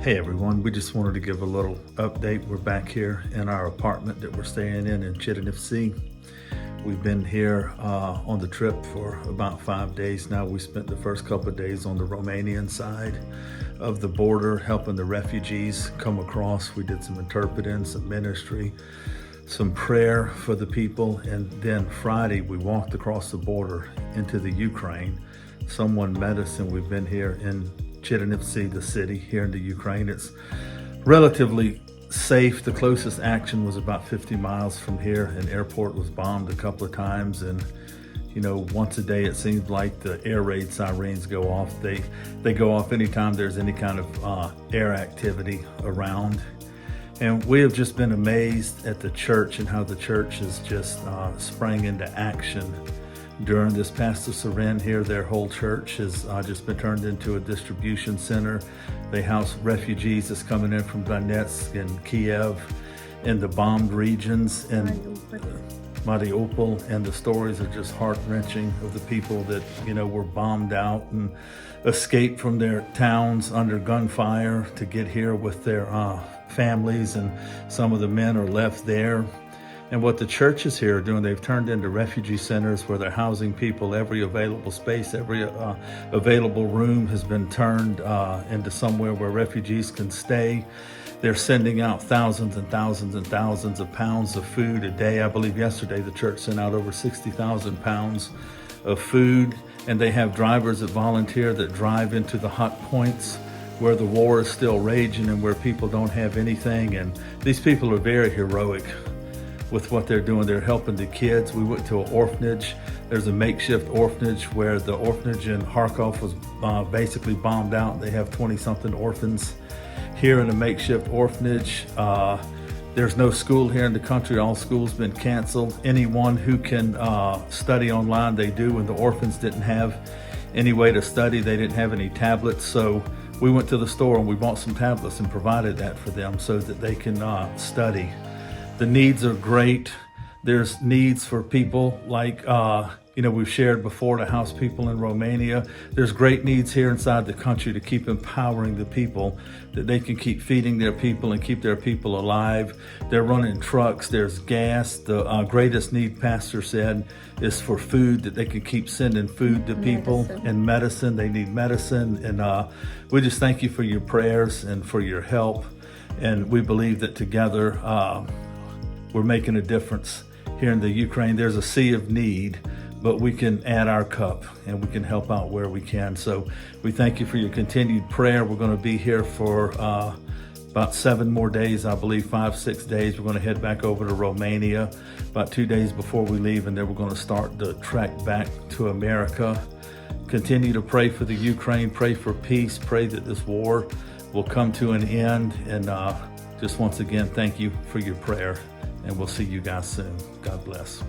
Hey everyone, we just wanted to give a little update. We're back here in our apartment that we're staying in Chittenango. We've been here on the trip for about 5 days now. We spent the first couple of days on the Romanian side of the border helping the refugees come across. We did some interpreting, some ministry, some prayer for the people, and then Friday we walked across the border into the Ukraine. Someone met us and we've been here in Chittenango, the city here in the Ukraine. It's relatively safe. The closest action was about 50 miles from here. An airport was bombed a couple of times, and once a day it seems like the air raid sirens go off. They go off anytime there's any kind of air activity around. And we have just been amazed at the church and how the church has just sprang into action during this Pastor Seren here. Their whole church has just been turned into a distribution center. They house refugees that's coming in from Donetsk and Kiev in the bombed regions and Mariupol, and the stories are just heart-wrenching of the people that were bombed out and escaped from their towns under gunfire to get here with their families, and some of the men are left there. And what the churches here are doing, they've turned into refugee centers where they're housing people. Every available space, every available room has been turned into somewhere where refugees can stay. They're sending out thousands and thousands and thousands of pounds of food a day. I believe yesterday the church sent out over 60,000 pounds of food. And they have drivers that volunteer that drive into the hot points where the war is still raging and where people don't have anything. And these people are very heroic with what they're doing. They're helping the kids. We went to an orphanage. There's a makeshift orphanage where the orphanage in Kharkov was basically bombed out. They have 20-something orphans here in a makeshift orphanage. There's no school here in the country. All schools been canceled. Anyone who can study online, they do, and the orphans didn't have any way to study. They didn't have any tablets. So we went to the store and we bought some tablets and provided that for them so that they can study. The needs are great. There's needs for people like, we've shared before, to house people in Romania. There's great needs here inside the country to keep empowering the people, that they can keep feeding their people and keep their people alive. They're running trucks, there's gas. The greatest need, Pastor said, is for food, that they can keep sending food to people, and medicine. They need medicine. And we just thank you for your prayers and for your help. And we believe that together, we're making a difference here in the Ukraine. There's a sea of need, but we can add our cup and we can help out where we can. So we thank you for your continued prayer. We're going to be here for about 7 more days, I believe, 5-6 days. We're going to head back over to Romania about 2 days before we leave, and then we're going to start the trek back to America. Continue to pray for the Ukraine, pray for peace, pray that this war will come to an end. And just once again, thank you for your prayer. And we'll see you guys soon. God bless.